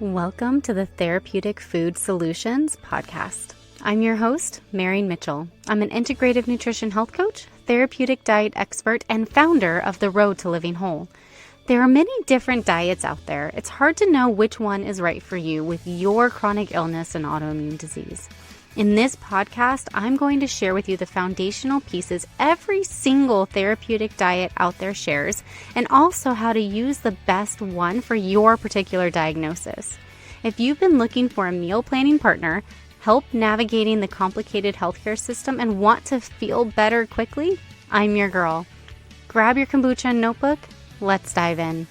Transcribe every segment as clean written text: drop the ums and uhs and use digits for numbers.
Welcome to the Therapeutic Food Solutions podcast. I'm your host, Mary Mitchell. I'm an integrative nutrition health coach, therapeutic diet expert, and founder of The Road to Living Whole. There are many different diets out there. It's hard to know which one is right for you with your chronic illness and autoimmune disease. In this podcast, I'm going to share with you the foundational pieces every single therapeutic diet out there shares, and also how to use the best one for your particular diagnosis. If you've been looking for a meal planning partner, help navigating the complicated healthcare system, and want to feel better quickly, I'm your girl. Grab your kombucha and notebook. Let's dive in.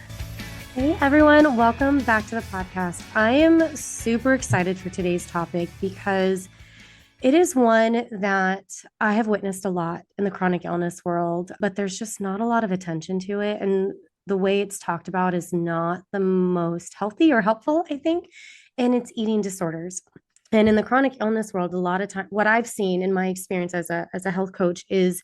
Hey everyone, welcome back to the podcast. I am super excited for today's topic because it is one that I have witnessed a lot in the chronic illness world, but there's just not a lot of attention to it. And the way it's talked about is not the most healthy or helpful, I think. And it's eating disorders. And in the chronic illness world, a lot of time, what I've seen in my experience as a health coach is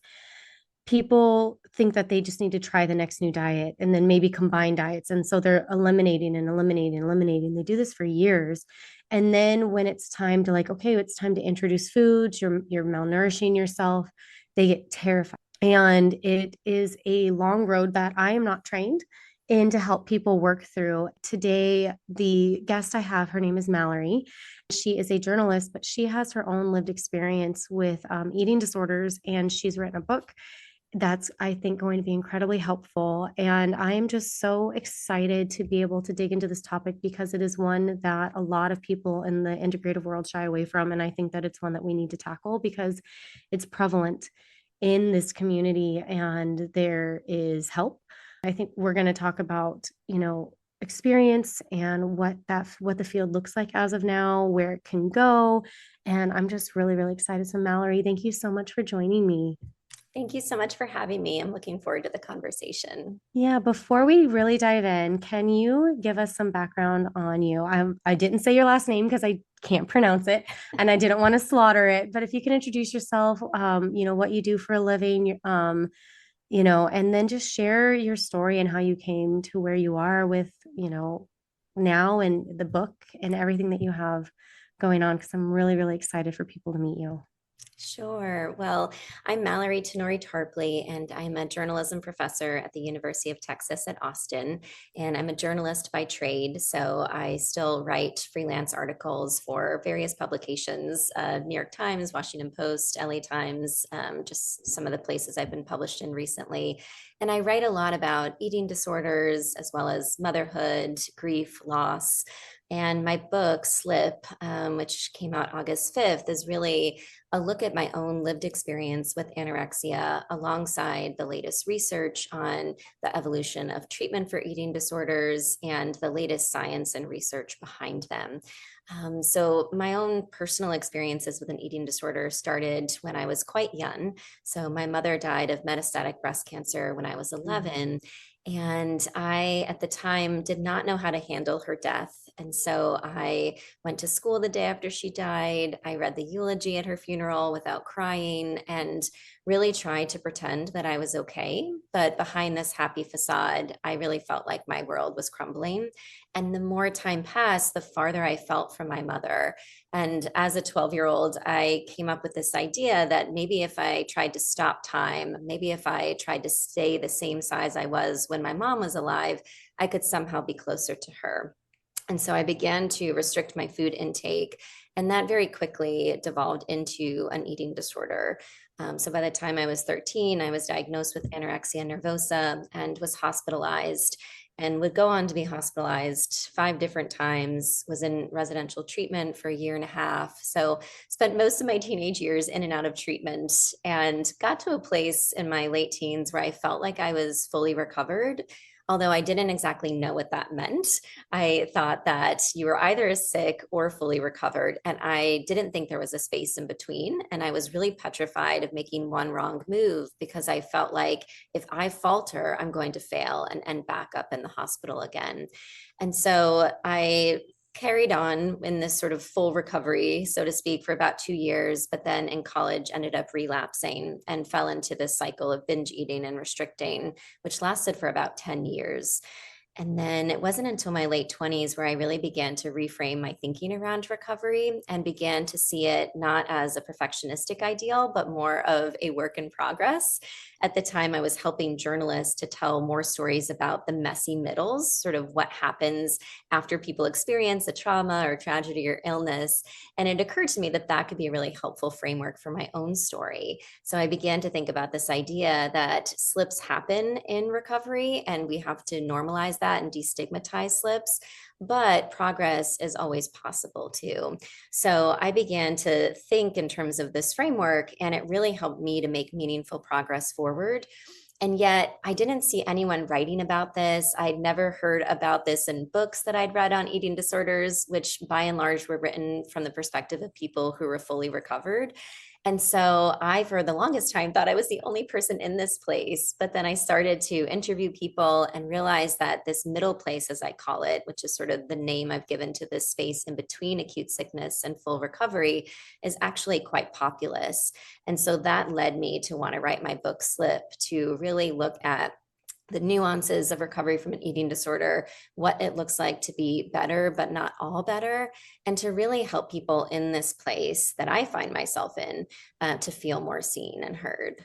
people think that they just need to try the next new diet and then maybe combine diets. And so they're eliminating and eliminating and eliminating. They do this for years. And then when it's time to okay, it's time to introduce foods, you're malnourishing yourself, they get terrified. And it is a long road that I am not trained in to help people work through. Today, the guest I have, her name is Mallory. She is a journalist, but she has her own lived experience with eating disorders, and she's written a book that's, I think, going to be incredibly helpful. And I am just so excited to be able to dig into this topic because it is one that a lot of people in the integrative world shy away from. And I think that it's one that we need to tackle because it's prevalent in this community and there is help. I think we're going to talk about, experience and what the field looks like as of now, where it can go. And I'm just really, really excited. So Mallory, thank you so much for joining me. Thank you so much for having me. I'm looking forward to the conversation. Yeah, before we really dive in, can you give us some background on you? I didn't say your last name because I can't pronounce it and I didn't want to slaughter it, but if you can introduce yourself, what you do for a living, and then just share your story and how you came to where you are with, now and the book and everything that you have going on, because I'm really, really excited for people to meet you. Sure. Well, I'm Mallory Tenore Tarpley, and I'm a journalism professor at the University of Texas at Austin. And I'm a journalist by trade, so I still write freelance articles for various publications, New York Times, Washington Post, LA Times, just some of the places I've been published in recently. And I write a lot about eating disorders, as well as motherhood, grief, loss. And my book, Slip, which came out August 5th, is really a look at my own lived experience with anorexia alongside the latest research on the evolution of treatment for eating disorders and the latest science and research behind them. So my own personal experiences with an eating disorder started when I was quite young. So my mother died of metastatic breast cancer when I was 11. And I, at the time, did not know how to handle her death. And so I went to school the day after she died. I read the eulogy at her funeral without crying and really tried to pretend that I was okay. But behind this happy facade, I really felt like my world was crumbling. And the more time passed, the farther I felt from my mother. And as a 12-year-old, I came up with this idea that maybe if I tried to stop time, maybe if I tried to stay the same size I was when my mom was alive, I could somehow be closer to her. And so I began to restrict my food intake, and that very quickly devolved into an eating disorder. So by the time I was 13, I was diagnosed with anorexia nervosa and was hospitalized, and would go on to be hospitalized 5 different times, was in residential treatment for a year and a half. So spent most of my teenage years in and out of treatment, and got to a place in my late teens where I felt like I was fully recovered. Although I didn't exactly know what that meant. I thought that you were either sick or fully recovered, and I didn't think there was a space in between. And I was really petrified of making one wrong move because I felt like if I falter, I'm going to fail and end back up in the hospital again. And so I carried on in this sort of full recovery, so to speak, for about 2 years, but then in college ended up relapsing and fell into this cycle of binge eating and restricting, which lasted for about 10 years. And then it wasn't until my late 20s where I really began to reframe my thinking around recovery and began to see it not as a perfectionistic ideal, but more of a work in progress. At the time, I was helping journalists to tell more stories about the messy middles, sort of what happens after people experience a trauma or tragedy or illness. And it occurred to me that that could be a really helpful framework for my own story. So I began to think about this idea that slips happen in recovery and we have to normalize that and destigmatize slips, but progress is always possible too. So I began to think in terms of this framework, and it really helped me to make meaningful progress forward. And yet, I didn't see anyone writing about this. I'd never heard about this in books that I'd read on eating disorders, which by and large were written from the perspective of people who were fully recovered. And so I, for the longest time, thought I was the only person in this place. But then I started to interview people and realized that this middle place, as I call it, which is sort of the name I've given to this space in between acute sickness and full recovery, is actually quite populous. And so that led me to want to write my book, Slip, to really look at the nuances of recovery from an eating disorder, what it looks like to be better, but not all better, and to really help people in this place that I find myself in to feel more seen and heard.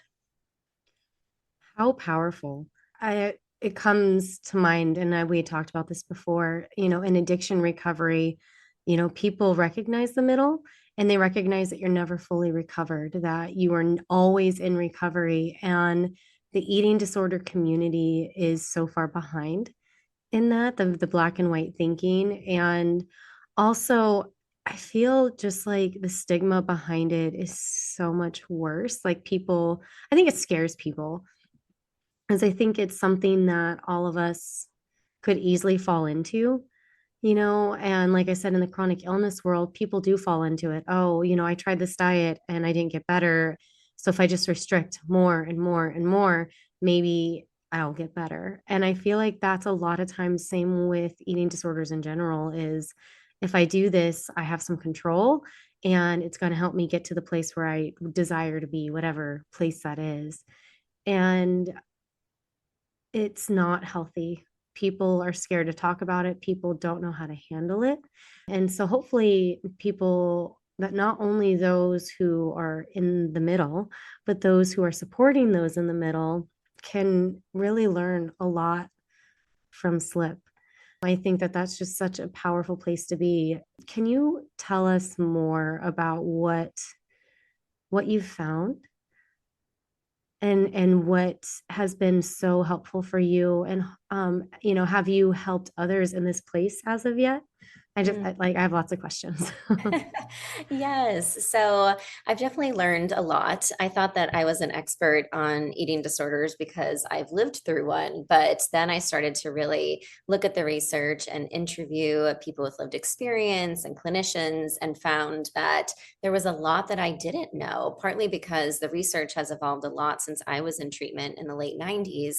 How powerful. It comes to mind, and we talked about this before, in addiction recovery, people recognize the middle and they recognize that you're never fully recovered, that you are always in recovery. And the eating disorder community is so far behind in that, the black and white thinking. And also, I feel just like the stigma behind it is so much worse. Like people, I think it scares people, because I think it's something that all of us could easily fall into, and like I said, in the chronic illness world, people do fall into it. Oh, I tried this diet and I didn't get better. So if I just restrict more and more and more, maybe I'll get better. And I feel like that's a lot of times same with eating disorders in general is if I do this, I have some control and it's going to help me get to the place where I desire to be, whatever place that is. And it's not healthy. People are scared to talk about it. People don't know how to handle it. And so hopefully people that not only those who are in the middle, but those who are supporting those in the middle can really learn a lot from SLIP. I think that that's just such a powerful place to be. Can you tell us more about what you've found and what has been so helpful for you, and have you helped others in this place as of yet? I have lots of questions. Yes. So I've definitely learned a lot. I thought that I was an expert on eating disorders because I've lived through one, but then I started to really look at the research and interview people with lived experience and clinicians and found that there was a lot that I didn't know, partly because the research has evolved a lot since I was in treatment in the late 90s.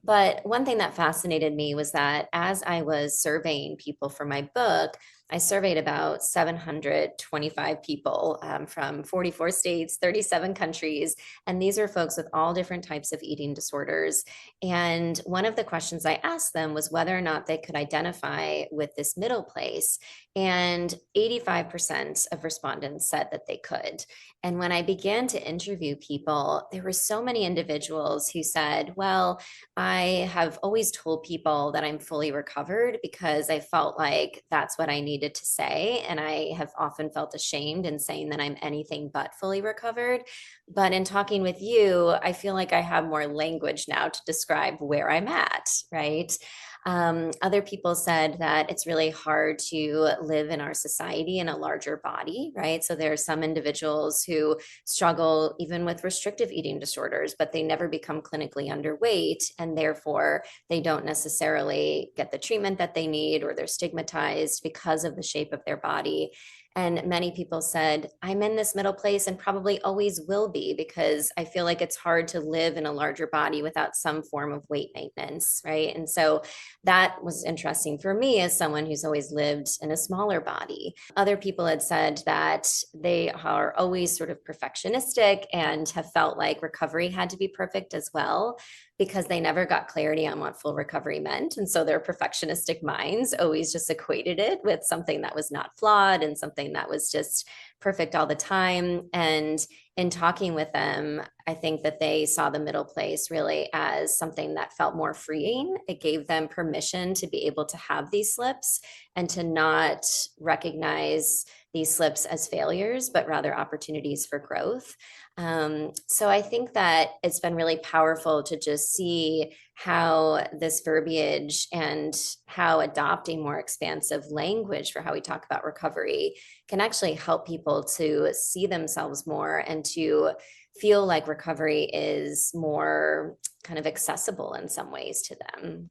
But one thing that fascinated me was that as I was surveying people for my book, I surveyed about 725 people from 44 states, 37 countries. And these are folks with all different types of eating disorders. And one of the questions I asked them was whether or not they could identify with this middle place. And 85% of respondents said that they could. And when I began to interview people, there were so many individuals who said, well, I have always told people that I'm fully recovered because I felt like that's what I needed to say. And I have often felt ashamed in saying that I'm anything but fully recovered. But in talking with you, I feel like I have more language now to describe where I'm at, right? Other people said that it's really hard to live in our society in a larger body, right? So there are some individuals who struggle even with restrictive eating disorders, but they never become clinically underweight. And therefore, they don't necessarily get the treatment that they need, or they're stigmatized because of the shape of their body. And many people said, I'm in this middle place and probably always will be because I feel like it's hard to live in a larger body without some form of weight maintenance, right? And so that was interesting for me as someone who's always lived in a smaller body. Other people had said that they are always sort of perfectionistic and have felt like recovery had to be perfect as well, because they never got clarity on what full recovery meant. And so their perfectionistic minds always just equated it with something that was not flawed and something that was just perfect all the time. And in talking with them, I think that they saw the middle place really as something that felt more freeing. It gave them permission to be able to have these slips and to not recognize these slips as failures, but rather opportunities for growth. So I think that it's been really powerful to just see how this verbiage and how adopting more expansive language for how we talk about recovery can actually help people to see themselves more and to feel like recovery is more kind of accessible in some ways to them.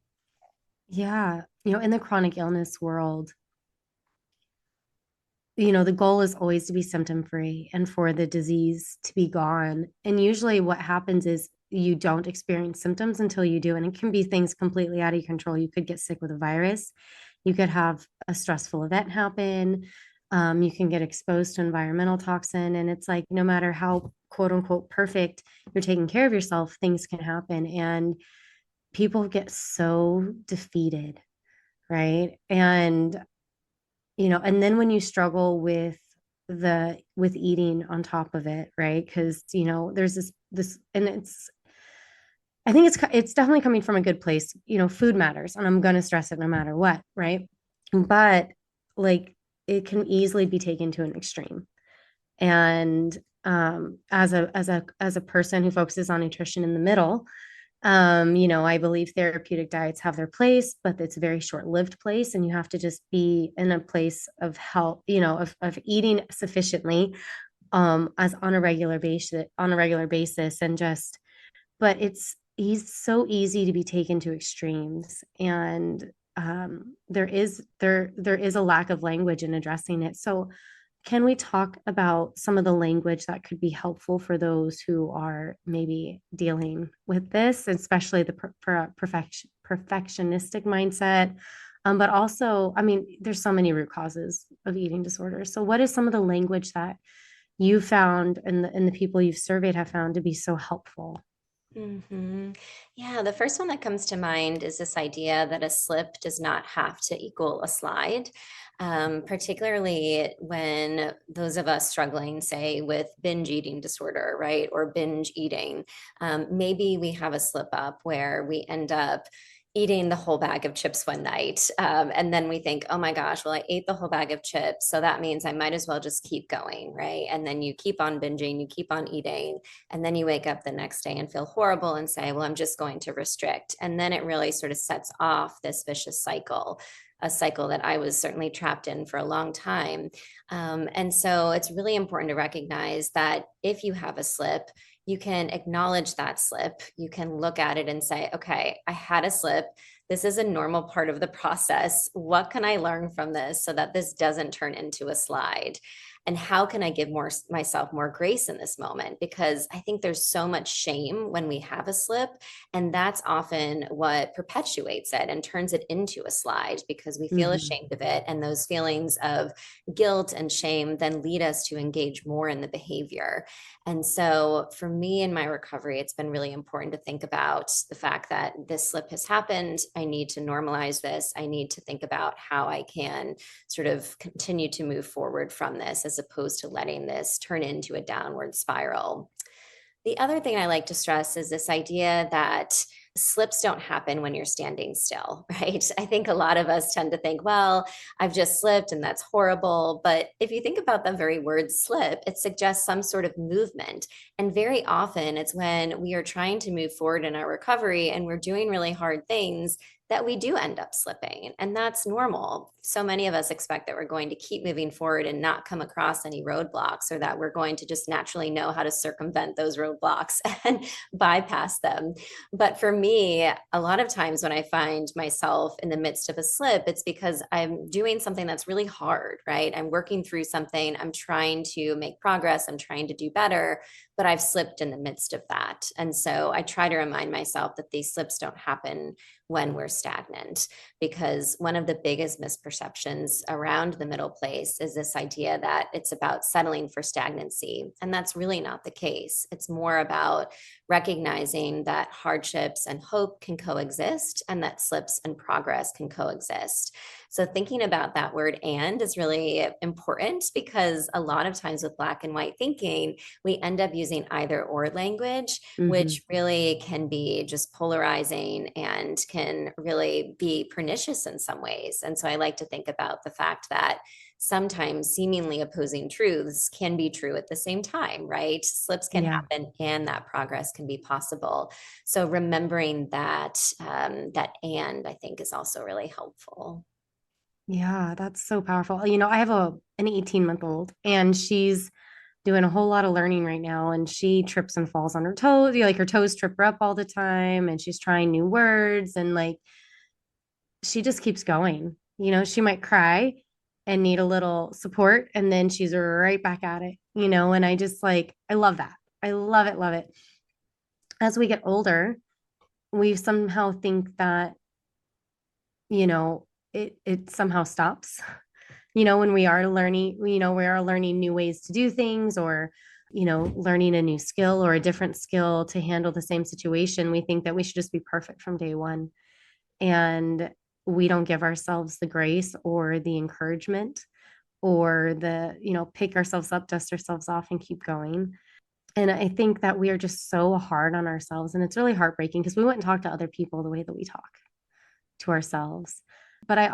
Yeah. In the chronic illness world, the goal is always to be symptom free and for the disease to be gone. And usually what happens is you don't experience symptoms until you do. And it can be things completely out of your control. You could get sick with a virus. You could have a stressful event happen. You can get exposed to environmental toxin. And it's like, no matter how quote unquote perfect you're taking care of yourself, things can happen. And people get so defeated, right? And then when you struggle with eating on top of it, right? Because there's this and I think it's definitely coming from a good place. Food matters, and I'm going to stress it no matter what, right? But like, it can easily be taken to an extreme. And as a person who focuses on nutrition in the middle, I believe therapeutic diets have their place, but it's a very short-lived place, and you have to just be in a place of health, of eating sufficiently, as on a regular basis, and just, but he's so easy to be taken to extremes, and there is a lack of language in addressing it. So can we talk about some of the language that could be helpful for those who are maybe dealing with this, especially the perfectionistic mindset? But also, I mean, there's so many root causes of eating disorders. So what is some of the language that you found and the people you've surveyed have found to be so helpful? Yeah, the first one that comes to mind is this idea that a slip does not have to equal a slide, particularly when those of us struggling, say, with binge eating disorder, right, or binge eating. Maybe we have a slip up where we end up eating the whole bag of chips one night. And then we think, oh my gosh, well, I ate the whole bag of chips. So that means I might as well just keep going, right? And then you keep on binging, you keep on eating. And then you wake up the next day and feel horrible and say, well, I'm just going to restrict. And then it really sort of sets off this vicious cycle, a cycle that I was certainly trapped in for a long time. And so it's really important to recognize that if you have a slip, you can acknowledge that slip. You can look at it and say, okay, I had a slip. This is a normal part of the process. What can I learn from this so that this doesn't turn into a slide? And how can I give myself more grace in this moment? Because I think there's so much shame when we have a slip, and that's often what perpetuates it and turns it into a slide because we feel Mhm. ashamed of it. And those feelings of guilt and shame then lead us to engage more in the behavior. And so for me in my recovery, it's been really important to think about the fact that this slip has happened. I need to normalize this. I need to think about how I can sort of continue to move forward from this as opposed to letting this turn into a downward spiral. The other thing I like to stress is this idea that slips don't happen when you're standing still, right? I think a lot of us tend to think, well, I've just slipped and that's horrible. But if you think about the very word slip, it suggests some sort of movement. And very often it's when we are trying to move forward in our recovery and we're doing really hard things that we do end up slipping. And that's normal. So many of us expect that we're going to keep moving forward and not come across any roadblocks, or that we're going to just naturally know how to circumvent those roadblocks and bypass them. But for me, a lot of times when I find myself in the midst of a slip, it's because I'm doing something that's really hard, right? I'm working through something, I'm trying to make progress, I'm trying to do better, but I've slipped in the midst of that. And so I try to remind myself that these slips don't happen when we're stagnant, because one of the biggest misperceptions around the middle place is this idea that it's about settling for stagnancy. And that's really not the case. It's more about recognizing that hardships and hope can coexist, and that slips and progress can coexist. So thinking about that word "and" is really important, because a lot of times with Black and white thinking, we end up using either or language, which really can be just polarizing and can really be pernicious in some ways. And so I like to think about the fact that sometimes seemingly opposing truths can be true at the same time, right? Slips can Yeah. happen and that progress can be possible. So remembering that, that "and" I think is also really helpful. Yeah, that's so powerful. I have an 18-month-old, and she's doing a whole lot of learning right now, and she trips and falls on her toes. Like her toes trip her up all the time, and she's trying new words, and like she just keeps going. She might cry and need a little support, and then she's right back at it, and I just like I love that. I love it, love it. As we get older, we somehow think that, you know, it somehow stops. When we are learning, we are learning new ways to do things, or learning a new skill or a different skill to handle the same situation. We think that we should just be perfect from day one, and we don't give ourselves the grace or the encouragement, or the pick ourselves up, dust ourselves off, and keep going. And I think that we are just so hard on ourselves, and it's really heartbreaking, because we wouldn't talk to other people the way that we talk to ourselves. But I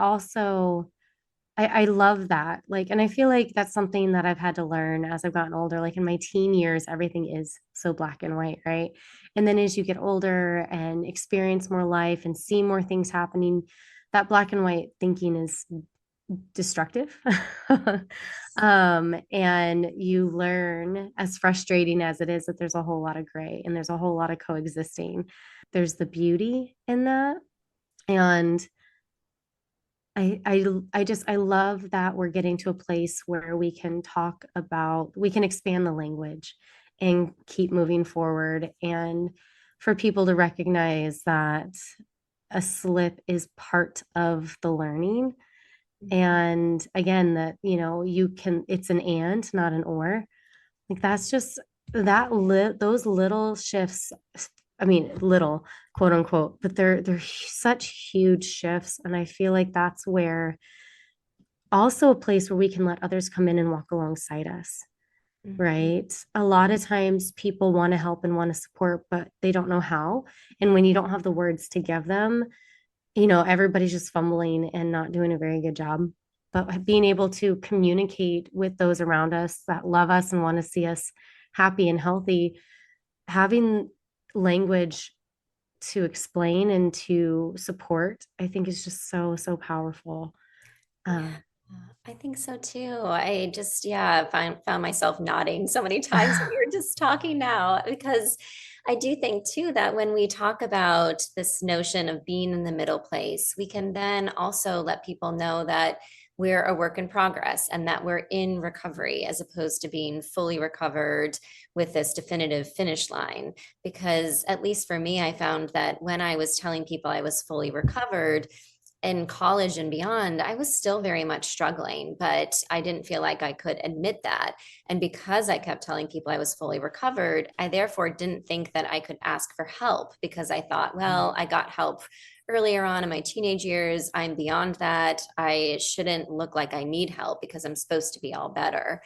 love that. Like, and I feel like that's something that I've had to learn as I've gotten older. Like in my teen years, everything is so black and white, right? And then as you get older and experience more life and see more things happening, that black and white thinking is destructive. And you learn, as frustrating as it is, that there's a whole lot of gray and there's a whole lot of coexisting. There's the beauty in that. And I love that we're getting to a place where we can expand the language and keep moving forward, and for people to recognize that a slip is part of the learning. And again, that it's an and, not an or. Like that's just those little shifts. I mean, little, quote unquote, but they're such huge shifts. And I feel like that's where also a place where we can let others come in and walk alongside us, right? A lot of times people want to help and want to support, but they don't know how. And when you don't have the words to give them, everybody's just fumbling and not doing a very good job. But being able to communicate with those around us that love us and want to see us happy and healthy, having language to explain and to support, I think is just so, so powerful. Yeah, I think so too. I just, yeah, found myself nodding so many times when you were just talking now, because I do think too that when we talk about this notion of being in the middle place, we can then also let people know that we're a work in progress and that we're in recovery, as opposed to being fully recovered with this definitive finish line. Because at least for me, I found that when I was telling people I was fully recovered, in college and beyond, I was still very much struggling, but I didn't feel like I could admit that. And because I kept telling people I was fully recovered, I therefore didn't think that I could ask for help, because I thought, well, I got help earlier on in my teenage years. I'm beyond that. I shouldn't look like I need help because I'm supposed to be all better.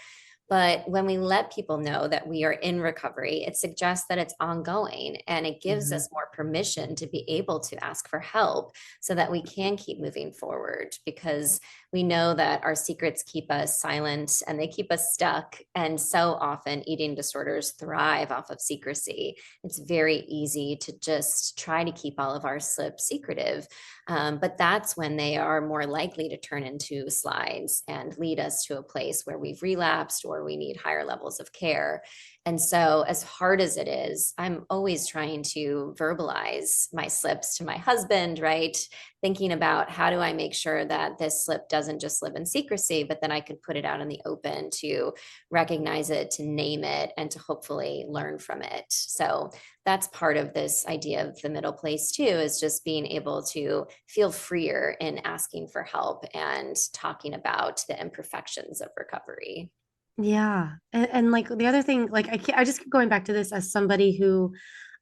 But when we let people know that we are in recovery, it suggests that it's ongoing, and it gives Mhm. us more permission to be able to ask for help so that we can keep moving forward, because we know that our secrets keep us silent and they keep us stuck. And so often eating disorders thrive off of secrecy. It's very easy to just try to keep all of our slips secretive. But that's when they are more likely to turn into slides and lead us to a place where we've relapsed or we need higher levels of care. And so, as hard as it is, I'm always trying to verbalize my slips to my husband, right? Thinking about how do I make sure that this slip doesn't just live in secrecy, but then I can put it out in the open to recognize it, to name it, and to hopefully learn from it. So, that's part of this idea of the middle place, too, is just being able to feel freer in asking for help and talking about the imperfections of recovery. Yeah. And like the other thing, like I just keep going back to this as somebody who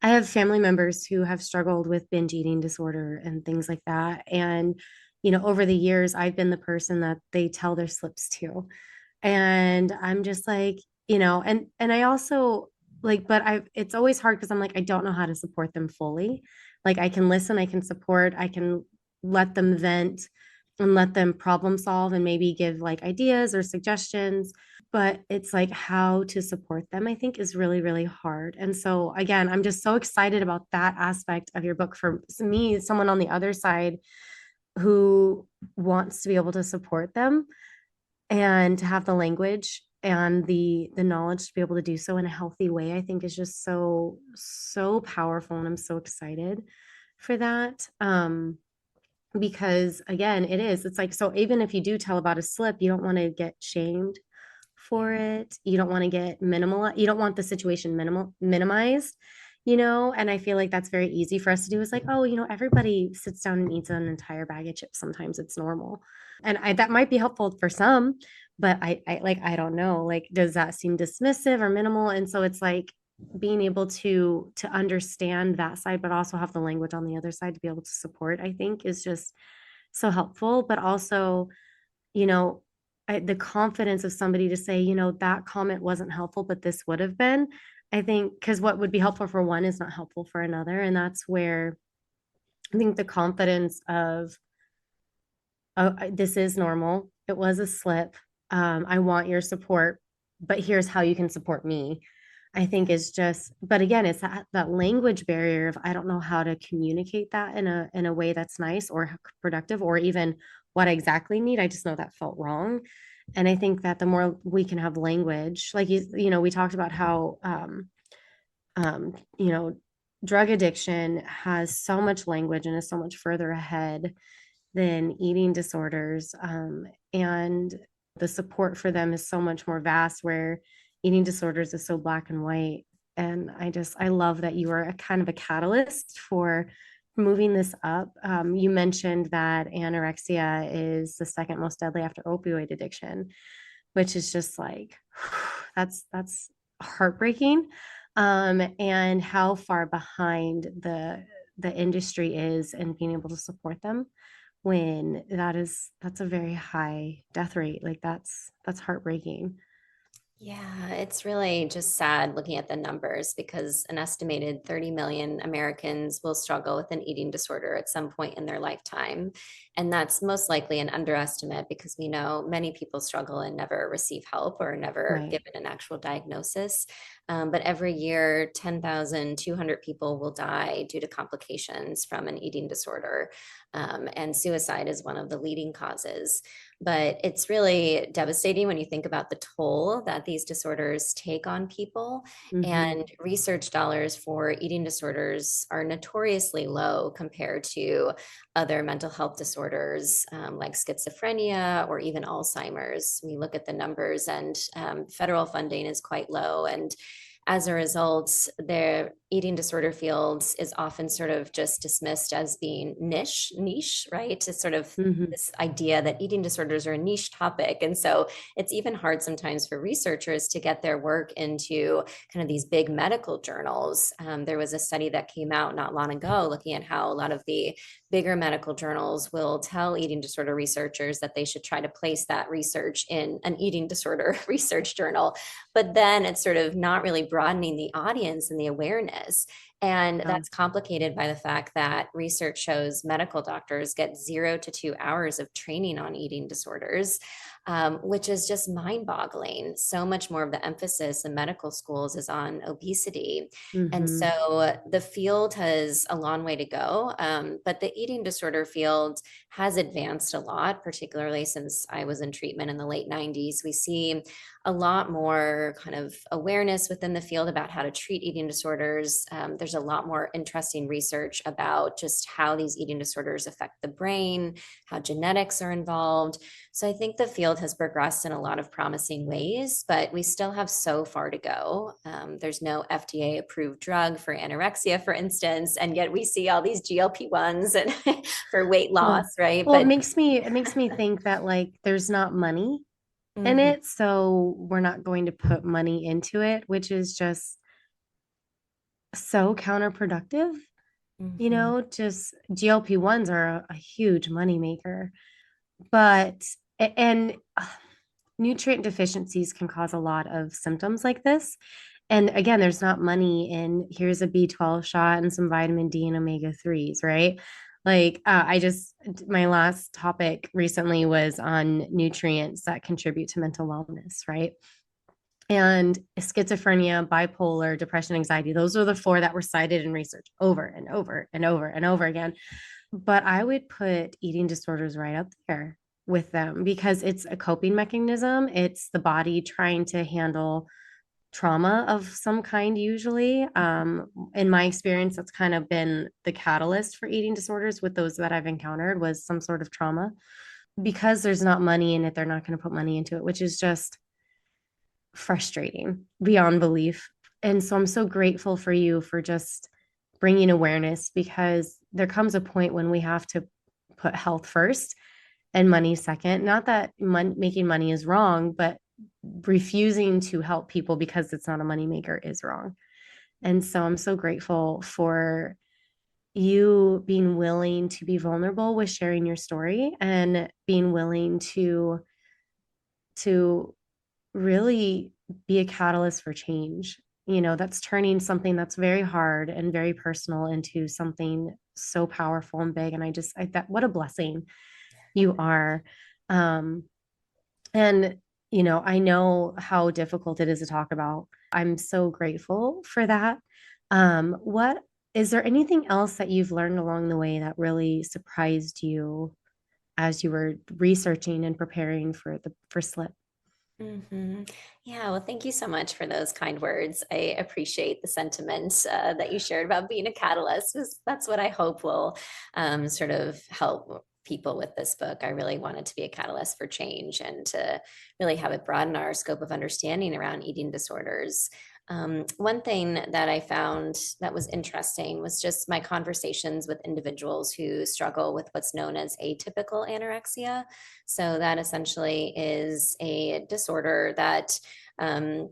I have family members who have struggled with binge eating disorder and things like that. And, over the years, I've been the person that they tell their slips to. And I'm just like, and I also like, but it's always hard because I'm like, I don't know how to support them fully. Like I can listen, I can support, I can let them vent and let them problem solve and maybe give like ideas or suggestions. But it's like how to support them, I think, is really, really hard. And so, again, I'm just so excited about that aspect of your book. For me, someone on the other side who wants to be able to support them and to have the language and the knowledge to be able to do so in a healthy way, I think is just so powerful, and I'm so excited for that. Because again, it's like, so even if you do tell about a slip, you don't want to get shamed for it. You don't want to get minimal. You don't want the situation minimized, and I feel like that's very easy for us to do, is like, oh, everybody sits down and eats an entire bag of chips. Sometimes it's normal. And that might be helpful for some, but I don't know, like, does that seem dismissive or minimal? And so it's like being able to understand that side, but also have the language on the other side to be able to support, I think is just so helpful. But also, you know, the confidence of somebody to say, that comment wasn't helpful, but this would have been, I think, because what would be helpful for one is not helpful for another. And that's where I think the confidence of, oh, this is normal. It was a slip. I want your support, but here's how you can support me. I think is just, but again, it's that language barrier of I don't know how to communicate that in a way that's nice or productive, or even what I exactly need. I just know that felt wrong. And I think that the more we can have language, like we talked about how um, you know, drug addiction has so much language and is so much further ahead than eating disorders. And the support for them is so much more vast, where eating disorders is so black and white. And I love that you are a kind of a catalyst for moving this up. You mentioned that anorexia is the second most deadly after opioid addiction, which is just like, that's heartbreaking. And how far behind the industry is and being able to support them when that's a very high death rate. Like that's heartbreaking. Yeah, it's really just sad looking at the numbers because an estimated 30 million Americans will struggle with an eating disorder at some point in their lifetime. And that's most likely an underestimate because we know many people struggle and never receive help or never Right. given an actual diagnosis. But every year, 10,200 people will die due to complications from an eating disorder. And suicide is one of the leading causes. But it's really devastating when you think about the toll that these disorders take on people. Mm-hmm. And research dollars for eating disorders are notoriously low compared to other mental health disorders like schizophrenia or even Alzheimer's. We look at the numbers, and federal funding is quite low. And as a result, the eating disorder fields is often sort of just dismissed as being niche, right? It's sort of Mm-hmm. this idea that eating disorders are a niche topic. And so it's even hard sometimes for researchers to get their work into kind of these big medical journals. There was a study that came out not long ago looking at how a lot of the bigger medical journals will tell eating disorder researchers that they should try to place that research in an eating disorder research journal. But then it's sort of not really broadening the audience and the awareness. And Wow. that's complicated by the fact that research shows medical doctors get 0 to 2 hours of training on eating disorders, which is just mind boggling. So much more of the emphasis in medical schools is on obesity. And Mm-hmm. so the field has a long way to go. But the eating disorder field has advanced a lot, particularly since I was in treatment in the late 90s. We see a lot more kind of awareness within the field about how to treat eating disorders. There's a lot more interesting research about just how these eating disorders affect the brain, how genetics are involved. So I think the field has progressed in a lot of promising ways, but we still have so far to go. There's no FDA approved drug for anorexia, for instance, and yet we see all these GLP-1s and for weight loss, Well, right? well, But it makes me think that like there's not money in mhm, it, so we're not going to put money into it, which is just so counterproductive. mhm, Just GLP-1s are a huge moneymaker, but and nutrient deficiencies can cause a lot of symptoms like this. And again, there's not money in here's a B12 shot and some vitamin D and omega 3s, right? Like, my last topic recently was on nutrients that contribute to mental wellness, right? And schizophrenia, bipolar, depression, anxiety, those are the four that were cited in research over and over and over and over again. But I would put eating disorders right up there with them because it's a coping mechanism. It's the body trying to handle trauma of some kind, usually. In my experience, that's kind of been the catalyst for eating disorders with those that I've encountered was some sort of trauma. Because there's not money in it, they're not going to put money into it, which is just frustrating beyond belief. And so I'm so grateful for you for just bringing awareness because there comes a point when we have to put health first and money second. Not that making money is wrong, but refusing to help people because it's not a moneymaker is wrong. And so I'm so grateful for you being willing to be vulnerable with sharing your story and being willing to really be a catalyst for change. That's turning something that's very hard and very personal into something so powerful and big. And that what a blessing you are. Um, and, I know how difficult it is to talk about. I'm so grateful for that. What is there anything else that you've learned along the way that really surprised you as you were researching and preparing for SLIP? mhm. Yeah, well, thank you so much for those kind words. I appreciate the sentiments that you shared about being a catalyst. That's what I hope will sort of help people with this book. I really want it to be a catalyst for change and to really have it broaden our scope of understanding around eating disorders. One thing that I found that was interesting was just my conversations with individuals who struggle with what's known as atypical anorexia. So, that essentially is a disorder that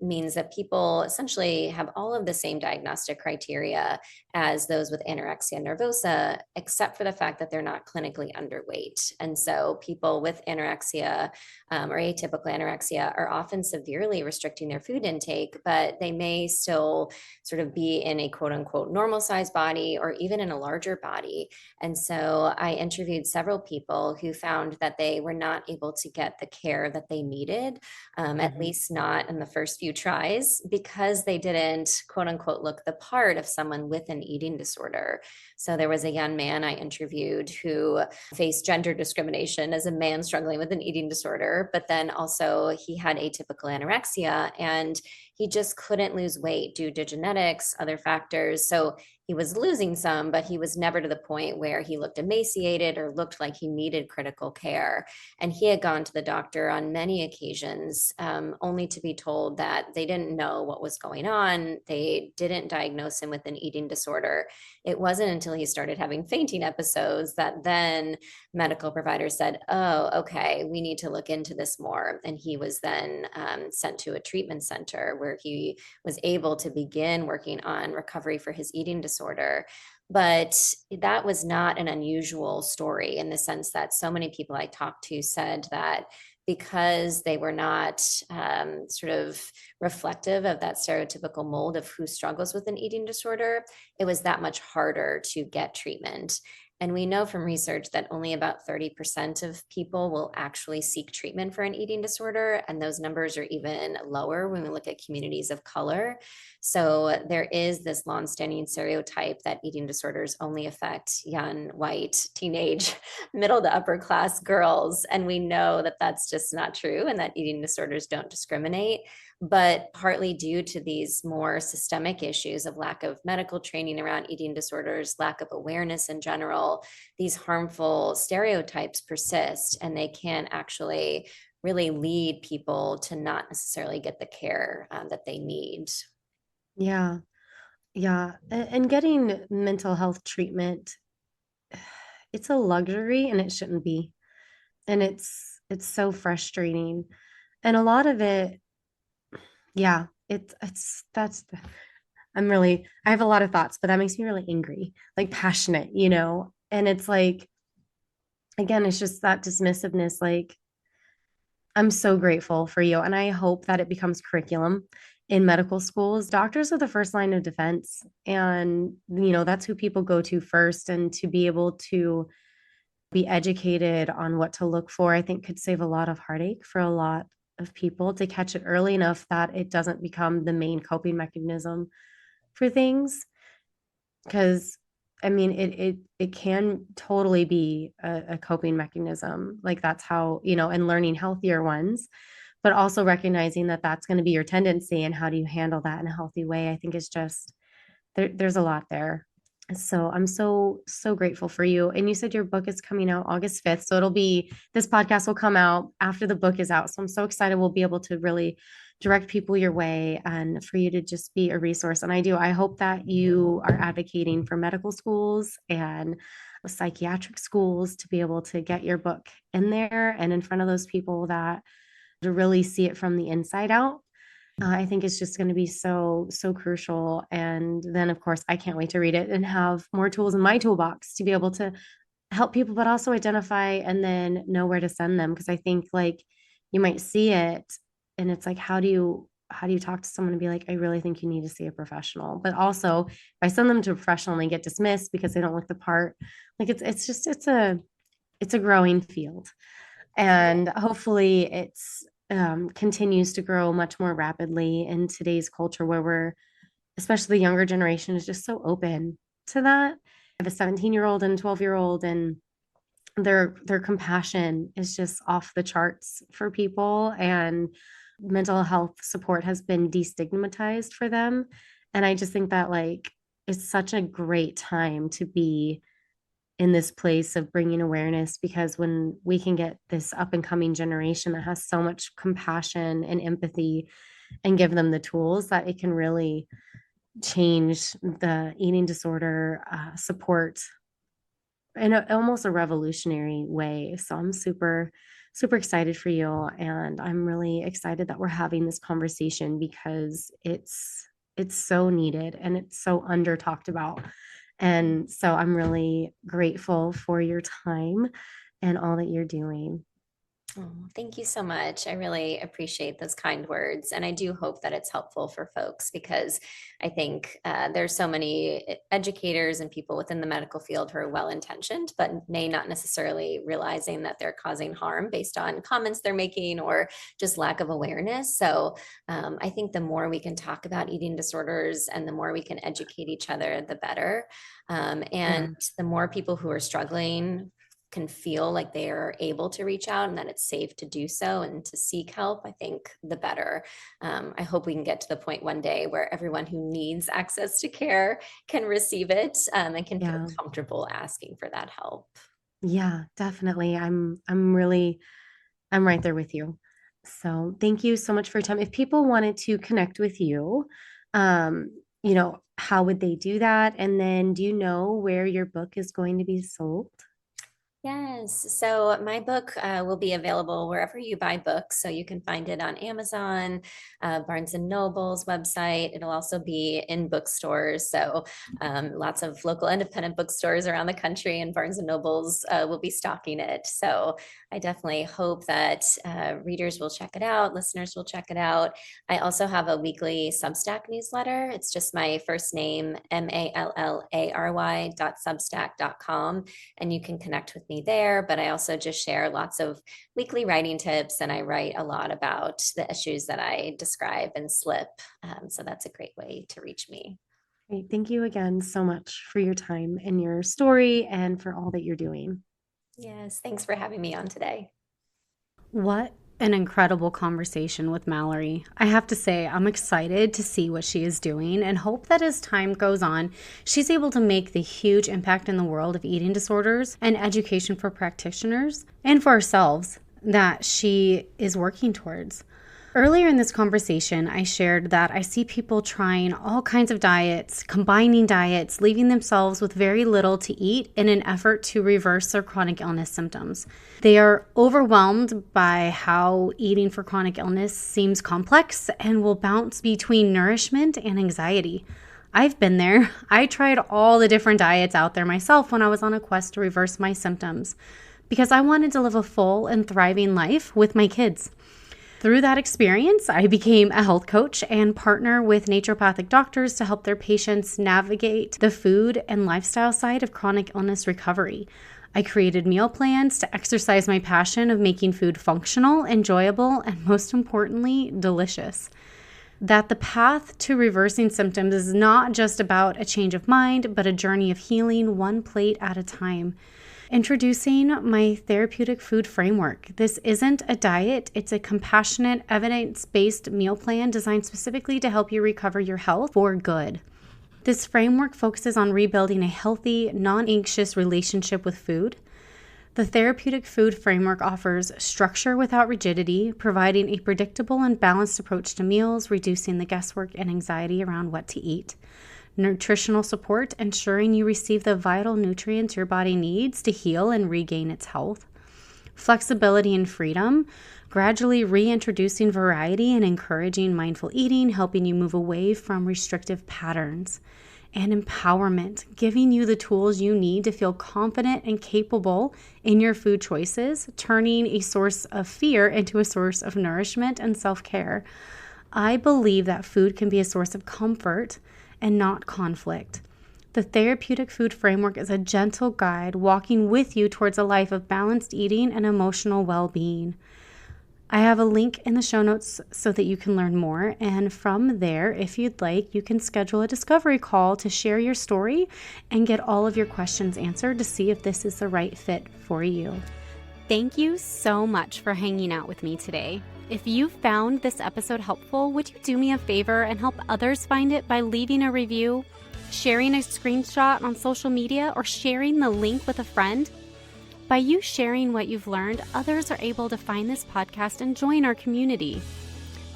means that people essentially have all of the same diagnostic criteria as those with anorexia nervosa, except for the fact that they're not clinically underweight. And so, people with anorexia or atypical anorexia are often severely restricting their food intake, but they may still sort of be in a quote unquote normal size body or even in a larger body. And so I interviewed several people who found that they were not able to get the care that they needed, at Mhm. least not in the first few tries, because they didn't quote unquote look the part of someone with an eating disorder. So there was a young man I interviewed who faced gender discrimination as a man struggling with an eating disorder, but then also he had atypical anorexia and he just couldn't lose weight due to genetics, other factors. So he was losing some, but he was never to the point where he looked emaciated or looked like he needed critical care. And he had gone to the doctor on many occasions, only to be told that they didn't know what was going on. They didn't diagnose him with an eating disorder. It wasn't until he started having fainting episodes that then medical providers said, oh, okay, we need to look into this more. And he was then sent to a treatment center where he was able to begin working on recovery for his eating disorder. But that was not an unusual story in the sense that so many people I talked to said that because they were not sort of reflective of that stereotypical mold of who struggles with an eating disorder, it was that much harder to get treatment. And we know from research that only about 30% of people will actually seek treatment for an eating disorder. And those numbers are even lower when we look at communities of color. So there is this longstanding stereotype that eating disorders only affect young, white, teenage, middle to upper class girls. And we know that that's just not true and that eating disorders don't discriminate, but partly due to these more systemic issues of lack of medical training around eating disorders, lack of awareness in general, these harmful stereotypes persist, and they can actually really lead people to not necessarily get the care that they need. Yeah. Yeah. And getting mental health treatment, it's a luxury and it shouldn't be. And it's so frustrating. And a lot of it, yeah, it's that's I have a lot of thoughts, but that makes me really angry, like passionate, you know? And it's like, again, it's just that dismissiveness. Like, I'm so grateful for you. And I hope that it becomes curriculum in medical schools. Doctors are the first line of defense. And, that's who people go to first. And to be able to be educated on what to look for, I think could save a lot of heartache for a lot of people to catch it early enough that it doesn't become the main coping mechanism for things. Because I mean, it can totally be a coping mechanism. Like that's how, and learning healthier ones, but also recognizing that that's going to be your tendency and how do you handle that in a healthy way, I think is just there's a lot there. So I'm so grateful for you. And you said your book is coming out August 5th. So this podcast will come out after the book is out. So I'm so excited we'll be able to really direct people your way and for you to just be a resource. And I hope that you are advocating for medical schools and psychiatric schools to be able to get your book in there and in front of those people that to really see it from the inside out. I think it's just going to be so crucial. And then, of course, I can't wait to read it and have more tools in my toolbox to be able to help people, but also identify and then know where to send them. Because I think like you might see it and it's like, how do you talk to someone and be like, I really think you need to see a professional. But also if I send them to a professional and they get dismissed because they don't look the part, like it's a growing field. And hopefully it's continues to grow much more rapidly in today's culture where especially the younger generation is just so open to that. I have a 17-year-old and 12-year-old and their compassion is just off the charts for people and mental health support has been destigmatized for them. And I just think that like it's such a great time to be in this place of bringing awareness because when we can get this up and coming generation that has so much compassion and empathy and give them the tools that it can really change the eating disorder support in almost a revolutionary way. So I'm super excited for you and I'm really excited that we're having this conversation because it's so needed and it's so under talked about. And so I'm really grateful for your time and all that you're doing. Oh, thank you so much. I really appreciate those kind words. And I do hope that it's helpful for folks because I think there's so many educators and people within the medical field who are well intentioned, but may not necessarily realizing that they're causing harm based on comments they're making or just lack of awareness. So I think the more we can talk about eating disorders and the more we can educate each other, the better. And Yeah. the more people who are struggling can feel like they are able to reach out and that it's safe to do so and to seek help, I think the better. I hope we can get to the point one day where everyone who needs access to care can receive it and can feel Yeah. comfortable asking for that help. Yeah, definitely. I'm right there with you. So thank you so much for your time. If people wanted to connect with you, um, how would they do that? And then do you know where your book is going to be sold? Yes. So my book will be available wherever you buy books. So you can find it on Amazon, Barnes and Noble's website. It'll also be in bookstores. So lots of local independent bookstores around the country, and Barnes and Noble's will be stocking it. So I definitely hope that readers will check it out, listeners will check it out. I also have a weekly Substack newsletter. It's just my first name, Mallary.substack.com, and you can connect with me there. But I also just share lots of weekly writing tips, and I write a lot about the issues that I describe in SLIP. So that's a great way to reach me. Great. Thank you again so much for your time and your story and for all that you're doing. Yes, thanks for having me on today. What an incredible conversation with Mallory. I have to say, I'm excited to see what she is doing and hope that as time goes on, she's able to make the huge impact in the world of eating disorders and education for practitioners and for ourselves that she is working towards. Earlier in this conversation, I shared that I see people trying all kinds of diets, combining diets, leaving themselves with very little to eat in an effort to reverse their chronic illness symptoms. They are overwhelmed by how eating for chronic illness seems complex and will bounce between nourishment and anxiety. I've been there. I tried all the different diets out there myself when I was on a quest to reverse my symptoms because I wanted to live a full and thriving life with my kids. Through that experience, I became a health coach and partner with naturopathic doctors to help their patients navigate the food and lifestyle side of chronic illness recovery. I created meal plans to exercise my passion of making food functional, enjoyable, and most importantly, delicious. That the path to reversing symptoms is not just about a change of mind, but a journey of healing one plate at a time. Introducing my therapeutic food framework. This isn't a diet, it's a compassionate, evidence-based meal plan designed specifically to help you recover your health for good. This framework focuses on rebuilding a healthy, non-anxious relationship with food. The therapeutic food framework offers structure without rigidity, providing a predictable and balanced approach to meals, reducing the guesswork and anxiety around what to eat. Nutritional support, ensuring you receive the vital nutrients your body needs to heal and regain its health. Flexibility and freedom, gradually reintroducing variety and encouraging mindful eating, helping you move away from restrictive patterns. And empowerment, giving you the tools you need to feel confident and capable in your food choices, turning a source of fear into a source of nourishment and self-care. I believe that food can be a source of comfort and not conflict. The therapeutic food framework is a gentle guide walking with you towards a life of balanced eating and emotional well-being. I have a link in the show notes so that you can learn more, and from there, if you'd like, you can schedule a discovery call to share your story and get all of your questions answered to see if this is the right fit for you. Thank you so much for hanging out with me today. If you found this episode helpful, would you do me a favor and help others find it by leaving a review, sharing a screenshot on social media, or sharing the link with a friend? By you sharing what you've learned, others are able to find this podcast and join our community.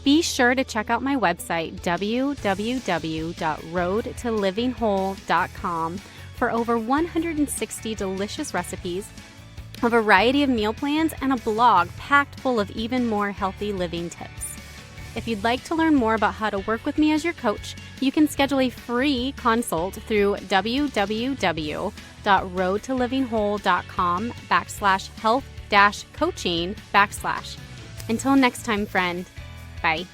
Be sure to check out my website, www.roadtolivingwhole.com, for over 160 delicious recipes, a variety of meal plans, and a blog packed full of even more healthy living tips. If you'd like to learn more about how to work with me as your coach, you can schedule a free consult through www.roadtolivingwhole.com/health-coaching/. Until next time, friend. Bye.